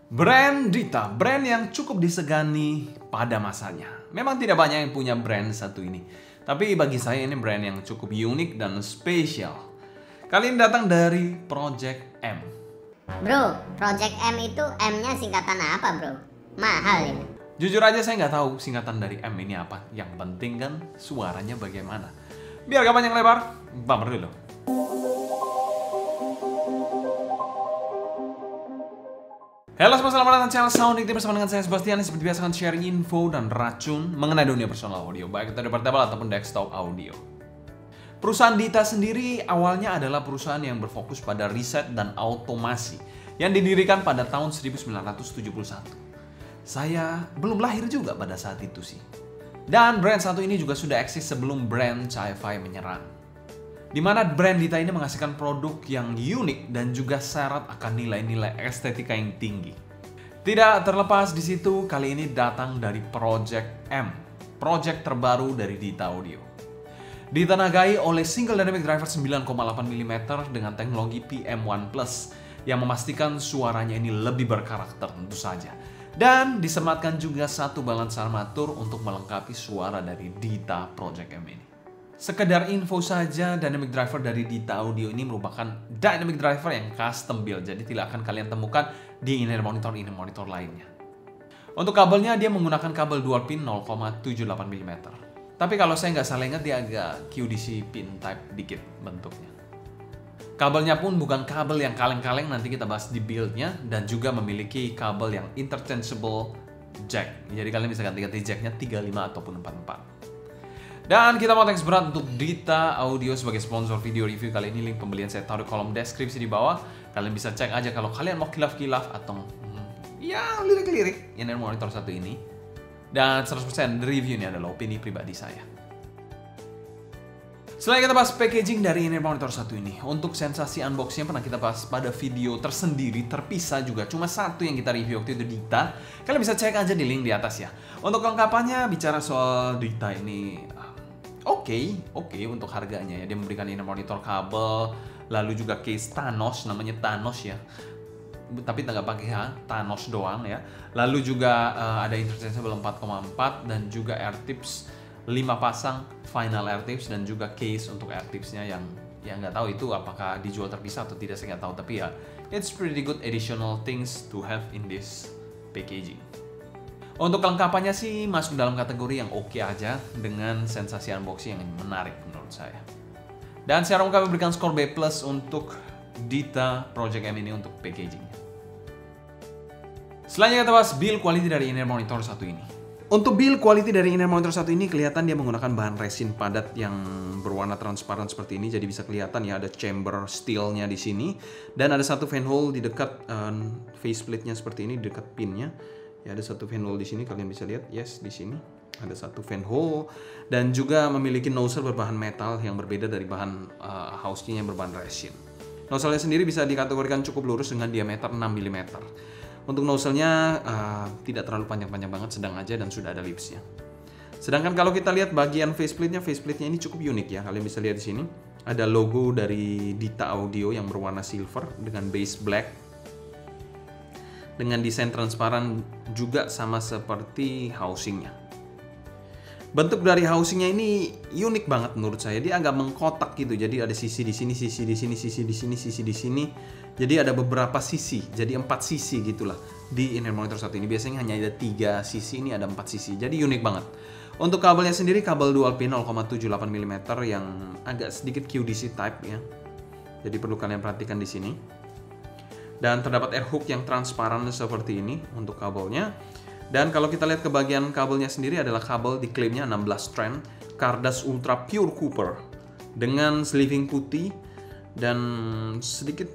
Brand Dita, brand yang cukup disegani pada masanya. Memang tidak banyak yang punya brand satu ini. Tapi bagi saya ini brand yang cukup unik dan spesial. Kali ini datang dari Project M. Bro, Project M itu M-nya singkatan apa bro? Mahal ini. Jujur aja saya nggak tahu singkatan dari M ini apa. Yang penting kan suaranya bagaimana. Biar gak panjang lebar, bumper dulu. Halo semua, selamat datang di channel Sounding Team bersama dengan saya Sebastian. Seperti biasa akan sharing info dan racun mengenai dunia personal audio, baik itu dari portable ataupun desktop audio. Perusahaan Dita sendiri awalnya adalah perusahaan yang berfokus pada riset dan automasi yang didirikan pada tahun 1971. Saya belum lahir juga pada saat itu sih. Dan brand satu ini juga sudah eksis sebelum brand Chi-Fi menyerang. Di mana brand Dita ini menghasilkan produk yang unik dan juga syarat akan nilai-nilai estetika yang tinggi. Tidak terlepas di situ, kali ini datang dari Project M, project terbaru dari Dita Audio. Ditenagai oleh single dynamic driver 9,8 mm dengan teknologi PM1 Plus yang memastikan suaranya ini lebih berkarakter tentu saja. Dan disematkan juga satu balance armatur untuk melengkapi suara dari Dita Project M ini. Sekedar info saja, dynamic driver dari Dita Audio ini merupakan dynamic driver yang custom build, jadi tidak akan kalian temukan di in-ear monitor lainnya. Untuk kabelnya dia menggunakan kabel dual pin 0,78 mm. Tapi kalau saya nggak salah ingat dia agak QDC pin type dikit bentuknya. Kabelnya pun bukan kabel yang kaleng-kaleng, nanti kita bahas di buildnya, dan juga memiliki kabel yang interchangeable jack. Jadi kalian bisa ganti-ganti jacknya 35 ataupun 44. Dan kita mau thanks berat untuk Dita Audio sebagai sponsor video review kali ini. Link pembelian saya taruh di kolom deskripsi di bawah. Kalian bisa cek aja kalau kalian mau kilaf-kilaf atau ya lirik-lirik in-ear monitor satu ini. Dan 100% review ini adalah opini pribadi saya. Selanjutnya kita bahas packaging dari in-ear monitor satu ini. Untuk sensasi unboxing pernah kita bahas pada video tersendiri, terpisah juga. Cuma satu yang kita review waktu itu Dita. Kalian bisa cek aja di link di atas ya. Untuk kelengkapannya, bicara soal Dita ini Oke untuk harganya ya. Dia memberikan in-ear monitor kabel, lalu juga case Thanos, namanya Thanos ya. Tapi nggak pakai H, Thanos doang ya. Lalu juga ada interchangeable 4,4 dan juga air tips 5 pasang final air tips dan juga case untuk air tipsnya yang nggak tahu itu apakah dijual terpisah atau tidak, saya nggak tahu, tapi ya it's pretty good additional things to have in this packaging. Untuk kelengkapannya sih masuk dalam kategori yang oke aja dengan sensasi unboxing yang menarik menurut saya. Dan secara umum kami berikan skor B+ untuk Dita Project M ini untuk packagingnya. Selanjutnya kita bahas build quality dari in-ear monitor satu ini. Untuk build quality dari in-ear monitor satu ini kelihatan dia menggunakan bahan resin padat yang berwarna transparan seperti ini, jadi bisa kelihatan ya ada chamber steelnya di sini dan ada satu fan hole di dekat faceplate-nya seperti ini, di dekat pinnya. Ya, ada satu fan hole di sini, kalian bisa lihat, yes, di sini ada satu fan hole dan juga memiliki nozzle berbahan metal yang berbeda dari bahan housing yang berbahan resin. Nozzle-nya sendiri bisa dikategorikan cukup lurus dengan diameter 6 mm. Untuk nozzle-nya tidak terlalu panjang-panjang banget, sedang aja dan sudah ada lipsnya. Sedangkan kalau kita lihat bagian faceplate-nya ini cukup unik ya. Kalian bisa lihat di sini ada logo dari Dita Audio yang berwarna silver dengan base black, dengan desain transparan juga sama seperti housingnya. Bentuk dari housingnya ini unik banget menurut saya. Dia agak mengkotak gitu. Jadi ada sisi di sini, sisi di sini, sisi di sini, sisi di sini. Jadi ada beberapa sisi. Jadi 4 sisi gitulah di in-ear monitor satu ini. Biasanya hanya ada 3 sisi, ini ada 4 sisi. Jadi unik banget. Untuk kabelnya sendiri kabel dual pin 0,78 mm yang agak sedikit QDC type ya. Jadi perlu kalian perhatikan di sini. Dan terdapat air hook yang transparan seperti ini untuk kabelnya. Dan kalau kita lihat ke bagian kabelnya sendiri adalah kabel diklaimnya 16 strand Cardas Ultra Pure Cooper dengan sleeving putih dan sedikit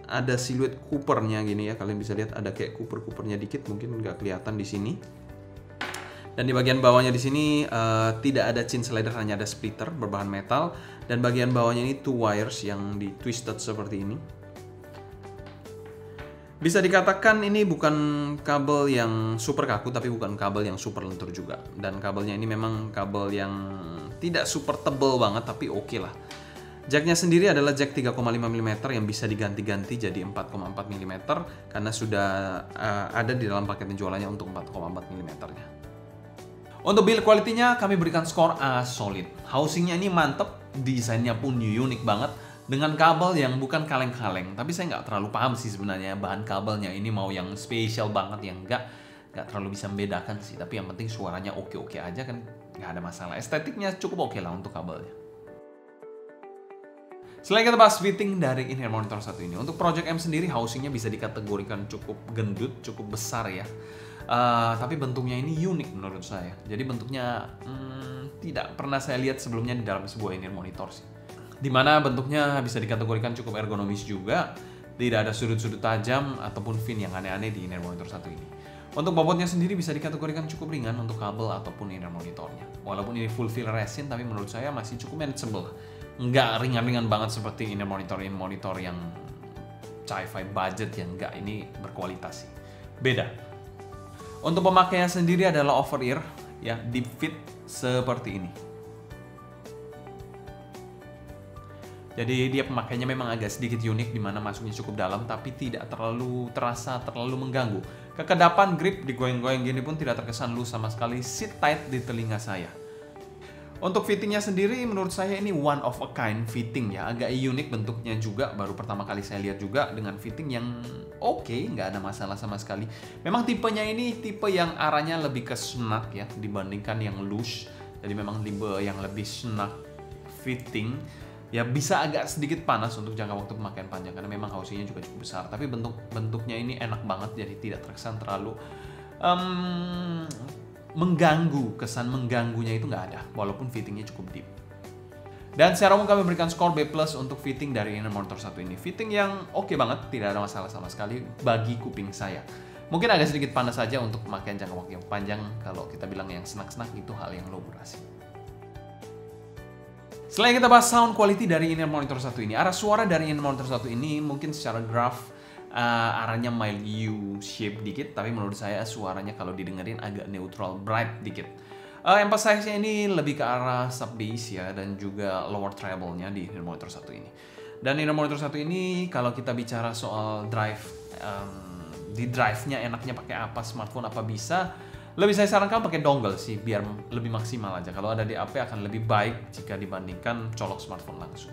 ada siluet Coopernya gini ya. Kalian bisa lihat ada kayak Coopernya dikit, mungkin nggak kelihatan di sini. Dan di bagian bawahnya di sini tidak ada chin slider, hanya ada splitter berbahan metal. Dan bagian bawahnya ini 2 wires yang di twisted seperti ini. Bisa dikatakan ini bukan kabel yang super kaku, tapi bukan kabel yang super lentur juga. Dan kabelnya ini memang kabel yang tidak super tebal banget, tapi oke lah. Jacknya sendiri adalah jack 3,5 mm yang bisa diganti-ganti jadi 4,4 mm karena sudah ada di dalam paket penjualannya untuk 4,4 mm-nya. Untuk build quality-nya kami berikan skor A solid. Housing-nya ini mantep, desainnya pun unik banget dengan kabel yang bukan kaleng-kaleng. Tapi saya nggak terlalu paham sih sebenarnya bahan kabelnya ini mau yang spesial banget yang nggak terlalu bisa membedakan sih. Tapi yang penting suaranya oke-oke aja kan, nggak ada masalah. Estetiknya cukup oke lah untuk kabelnya. Selain kita bahas fitting dari in-ear monitor satu ini, untuk Project M sendiri housingnya bisa dikategorikan cukup gendut, cukup besar ya. Tapi bentuknya ini unik menurut saya. Jadi bentuknya tidak pernah saya lihat sebelumnya di dalam sebuah in-ear monitor sih. Dimana bentuknya bisa dikategorikan cukup ergonomis juga, tidak ada sudut-sudut tajam ataupun fin yang aneh-aneh di in-ear monitor satu ini. Untuk bobotnya sendiri bisa dikategorikan cukup ringan untuk kabel ataupun in-ear monitornya. Walaupun ini full fill resin, tapi menurut saya masih cukup manageable. Nggak ringan-ringan banget seperti in-ear monitor yang sci-fi budget yang nggak, ini berkualitas sih. Beda. Untuk pemakaiannya sendiri adalah over ear, ya, deep fit seperti ini. Jadi dia pemakaiannya memang agak sedikit unik, dimana masuknya cukup dalam tapi tidak terlalu terasa terlalu mengganggu. Kekedapan grip digoyang-goyang gini pun tidak terkesan loose sama sekali, sit tight di telinga saya. Untuk fittingnya sendiri menurut saya ini one of a kind fitting ya, agak unik bentuknya juga, baru pertama kali saya lihat juga dengan fitting yang oke, nggak ada masalah sama sekali. Memang tipenya ini tipe yang arahnya lebih ke snug ya dibandingkan yang loose, jadi memang tipe yang lebih snug fitting. Ya bisa agak sedikit panas untuk jangka waktu pemakaian panjang karena memang housingnya juga cukup besar, tapi bentuknya ini enak banget, jadi tidak terkesan terlalu mengganggu. Kesan mengganggunya itu nggak ada walaupun fittingnya cukup deep. Dan secara umum kami berikan skor B+ untuk fitting dari in-ear monitor satu ini. Fitting yang oke banget, tidak ada masalah sama sekali bagi kuping saya. Mungkin agak sedikit panas saja untuk pemakaian jangka waktu yang panjang, kalau kita bilang yang snug-snug itu hal yang low durasi. Selain kita bahas sound quality dari in-ear monitor satu ini, arah suara dari in-ear monitor satu ini mungkin secara graph arahnya mild U-shape dikit, tapi menurut saya suaranya kalau didengerin agak neutral bright dikit. Emphasize-nya ini lebih ke arah sub bass ya, dan juga lower treble-nya di in-ear monitor satu ini. Dan in-ear monitor satu ini kalau kita bicara soal drive, di drive-nya enaknya pakai apa, smartphone apa bisa, lebih saya sarankan pakai dongle sih biar lebih maksimal aja. Kalau ada di HP akan lebih baik jika dibandingkan colok smartphone langsung.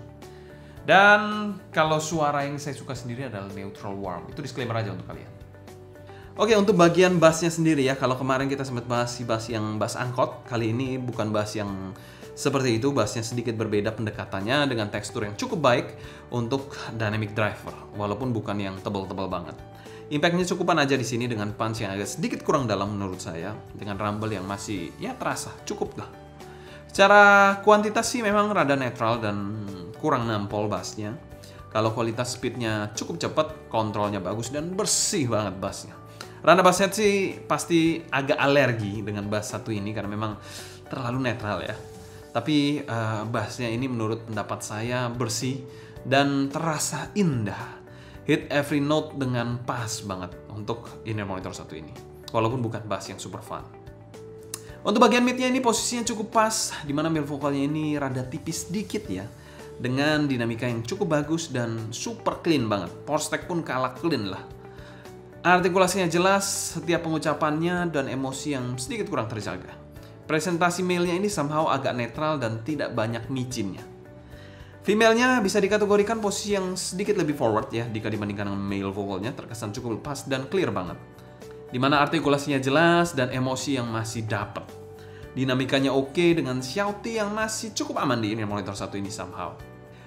Dan kalau suara yang saya suka sendiri adalah neutral warm. Itu disclaimer aja untuk kalian. Oke, untuk bagian bassnya sendiri ya, kalau kemarin kita sempat bahas si bass yang bass angkot, kali ini bukan bass yang seperti itu. Bassnya sedikit berbeda pendekatannya dengan tekstur yang cukup baik untuk dynamic driver, walaupun bukan yang tebal-tebal banget. Impact-nya cukupan aja di sini dengan punch yang agak sedikit kurang dalam menurut saya, dengan rumble yang masih ya terasa cukup lah. Secara kuantitas sih memang rada netral dan kurang nampol bassnya. Kalau kualitas speednya cukup cepat, kontrolnya bagus dan bersih banget bassnya. Rana basshead sih pasti agak alergi dengan bass satu ini karena memang terlalu netral ya. Tapi bassnya ini menurut pendapat saya bersih dan terasa indah. Hit every note dengan pas banget untuk in-ear monitor satu ini, walaupun bukan bass yang super fun. Untuk bagian mid-nya ini posisinya cukup pas, dimana mid vokalnya ini rada tipis dikit ya, dengan dinamika yang cukup bagus dan super clean banget. Power stack pun kalah clean lah. Artikulasinya jelas, setiap pengucapannya, dan emosi yang sedikit kurang terjaga. Presentasi male-nya ini somehow agak netral dan tidak banyak micinnya. Female-nya bisa dikategorikan posisi yang sedikit lebih forward ya, jika dibandingkan dengan male vokalnya, terkesan cukup lepas dan clear banget. Dimana artikulasinya jelas dan emosi yang masih dapet. Dinamikanya oke dengan shouty yang masih cukup aman di in-ear monitor satu ini somehow.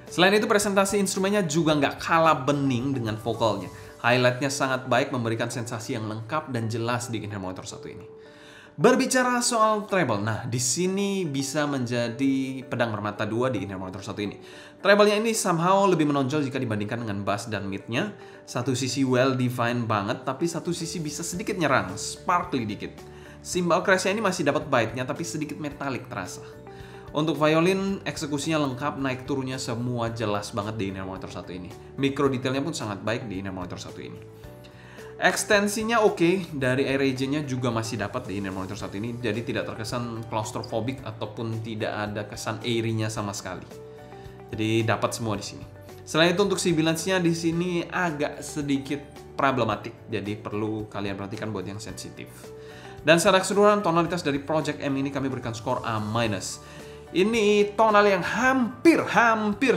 Selain itu presentasi instrumennya juga nggak kalah bening dengan vokalnya. Highlight-nya sangat baik, memberikan sensasi yang lengkap dan jelas di in-ear monitor satu ini. Berbicara soal treble, nah di sini bisa menjadi pedang bermata dua di in-ear monitor satu ini. Treble-nya ini somehow lebih menonjol jika dibandingkan dengan bass dan mid-nya. Satu sisi well defined banget, tapi satu sisi bisa sedikit nyerang, sparkly dikit. Cymbal crash-nya ini masih dapat bite-nya, tapi sedikit metalik terasa. Untuk violin, eksekusinya lengkap, naik turunnya semua jelas banget di in-ear monitor satu ini. Micro detailnya pun sangat baik di in-ear monitor satu ini. Ekstensinya oke, dari air agent-nya juga masih dapat di in-ear monitor satu ini, jadi tidak terkesan claustrophobic ataupun tidak ada kesan airy-nya sama sekali. Jadi dapat semua di sini. Selain itu untuk sibilance-nya di sini agak sedikit problematik. Jadi perlu kalian perhatikan buat yang sensitif. Dan secara keseluruhan tonalitas dari Project M ini kami berikan skor A-. Ini tonal yang hampir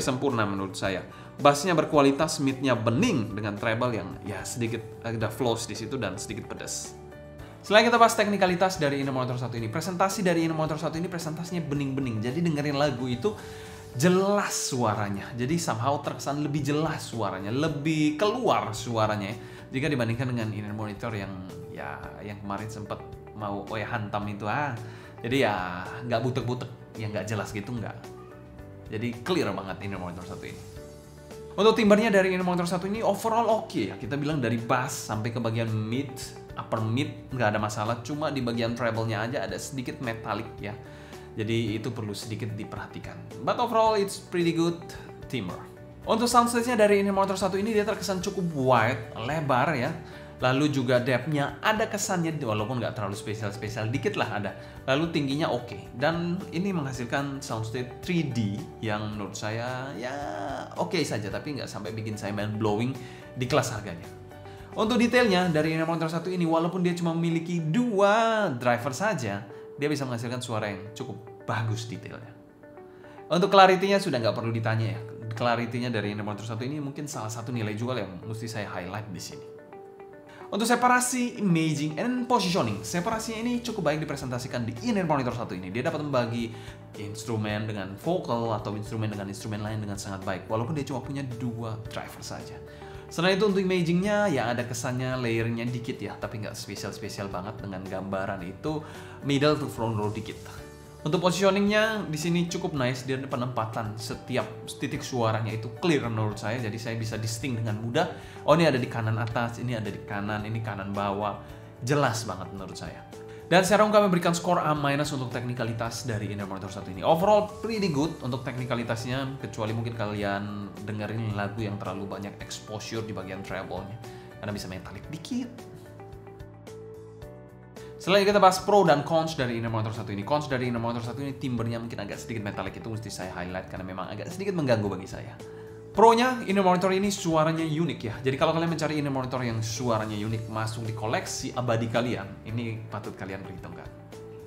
sempurna menurut saya. Bassnya berkualitas, mid-nya bening dengan treble yang ya sedikit ada flows di situ dan sedikit pedas. Selain kita bahas teknikalitas dari Inner Monitor 1 ini, presentasi dari Inner Monitor 1 ini presentasinya bening-bening. Jadi dengerin lagu itu jelas suaranya. Jadi somehow terkesan lebih jelas suaranya, lebih keluar suaranya jika dibandingkan dengan Inner Monitor yang kemarin sempat mau hantam itu Jadi ya nggak butek-butek, yang nggak jelas gitu nggak. Jadi clear banget Inner Monitor 1 ini. Untuk timbernya dari Inner Monitor 1 ini overall oke ya. Kita bilang dari bass sampai ke bagian mid, upper mid nggak ada masalah. Cuma di bagian treble-nya aja ada sedikit metallic ya. Jadi itu perlu sedikit diperhatikan. But overall it's pretty good timber. Untuk soundstage-nya dari Inner Monitor 1 ini dia terkesan cukup wide, lebar ya. Lalu juga depth-nya ada kesannya, walaupun nggak terlalu spesial-spesial, dikit lah ada. Lalu tingginya oke. Dan ini menghasilkan soundstage 3D yang menurut saya ya oke saja, tapi nggak sampai bikin saya mind blowing di kelas harganya. Untuk detailnya dari Inner Monitor 1 ini, walaupun dia cuma memiliki 2 driver saja, dia bisa menghasilkan suara yang cukup bagus detailnya. Untuk clarity-nya sudah nggak perlu ditanya ya. Clarity-nya dari Inner Monitor 1 ini mungkin salah satu nilai jual yang mesti saya highlight di sini. Untuk separasi, imaging, and positioning, separasinya ini cukup baik dipresentasikan di Inner Monitor 1 ini. Dia dapat membagi instrumen dengan vokal atau instrumen dengan instrumen lain dengan sangat baik, walaupun dia cuma punya 2 driver saja. Selain itu untuk imagingnya ya ada kesannya layernya dikit ya, tapi nggak spesial-spesial banget dengan gambaran itu middle to front row dikit. Untuk positioningnya di sini cukup nice, dia penempatan setiap titik suaranya itu clear menurut saya, jadi saya bisa distinct dengan mudah. Oh ini ada di kanan atas, ini ada di kanan, ini kanan bawah, jelas banget menurut saya. Dan sekarang kami berikan skor A- untuk teknikalitas dari Inner Monitor 1 ini. Overall pretty good untuk teknikalitasnya, kecuali mungkin kalian dengerin lagu yang terlalu banyak exposure di bagian treble-nya, karena bisa metallic dikit. Selanjutnya kita bahas pro dan cons dari Inner Monitor 1 ini. Cons dari Inner Monitor 1 ini timbernya mungkin agak sedikit metallic, itu mesti saya highlight karena memang agak sedikit mengganggu bagi saya. Pro-nya Inner Monitor ini suaranya unik ya. Jadi kalau kalian mencari Inner Monitor yang suaranya unik masuk di koleksi abadi kalian, ini patut kalian perhitungkan.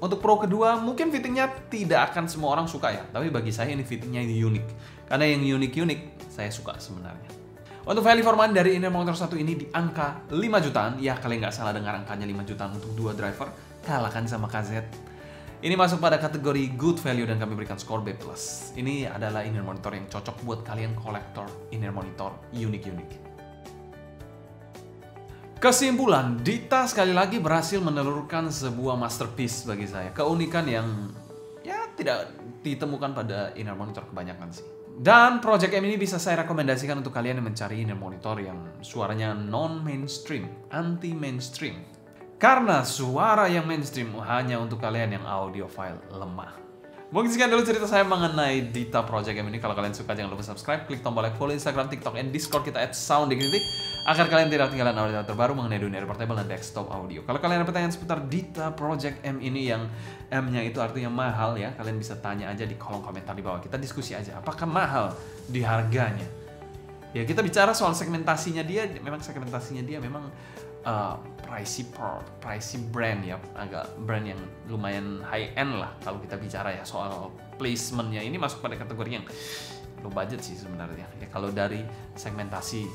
Untuk pro kedua, mungkin fittingnya tidak akan semua orang suka ya, tapi bagi saya ini fittingnya unik. Karena yang unik-unik saya suka sebenarnya. Untuk value for money dari Inner Monitor 1 ini di angka 5 jutaan. Ya kalian nggak salah dengar angkanya 5 jutaan untuk 2 driver. Kalahkan sama KZ. Ini masuk pada kategori good value dan kami berikan skor B+. Ini adalah Inner Monitor yang cocok buat kalian kolektor Inner Monitor unik-unik. Kesimpulan, Dita sekali lagi berhasil menelurkan sebuah masterpiece bagi saya. Keunikan yang ya tidak ditemukan pada Inner Monitor kebanyakan sih. Dan Project M ini bisa saya rekomendasikan untuk kalian yang mencari Inner Monitor yang suaranya non-mainstream, anti-mainstream. Karena suara yang mainstream hanya untuk kalian yang audiophile lemah. Mungkin sekian dulu cerita saya mengenai Dita Project M ini. Kalau kalian suka jangan lupa subscribe, klik tombol like, follow Instagram, TikTok, and Discord kita @soundingkritik agar kalian tidak ketinggalan update terbaru mengenai dunia portable dan desktop audio. Kalau kalian ada pertanyaan seputar Dita Project M ini yang M-nya itu artinya mahal ya, kalian bisa tanya aja di kolom komentar di bawah. Kita diskusi aja, apakah mahal di harganya? Ya kita bicara soal segmentasinya dia, memang segmentasinya dia memang pricey brand ya, agak brand yang lumayan high end lah kalau kita bicara ya soal placementnya. Ini masuk pada kategori yang low budget sih sebenarnya ya kalau dari segmentasi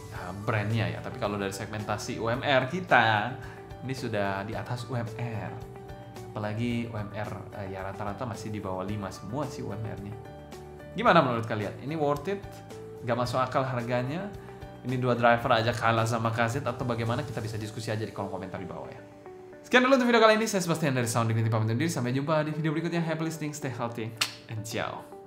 brandnya ya, tapi kalau dari segmentasi UMR kita ini sudah di atas UMR, apalagi UMR ya rata-rata masih di bawah 5 semua sih UMR-nya. Gimana menurut kalian? Ini worth it? Gak masuk akal harganya? Ini 2 driver aja kalah sama KZ atau bagaimana? Kita bisa diskusi aja di kolom komentar di bawah ya. Sekian dulu untuk video kali ini. Saya Sebastian dari Sounding pamit undur diri. Sampai jumpa di video berikutnya. Happy listening, stay healthy, and ciao.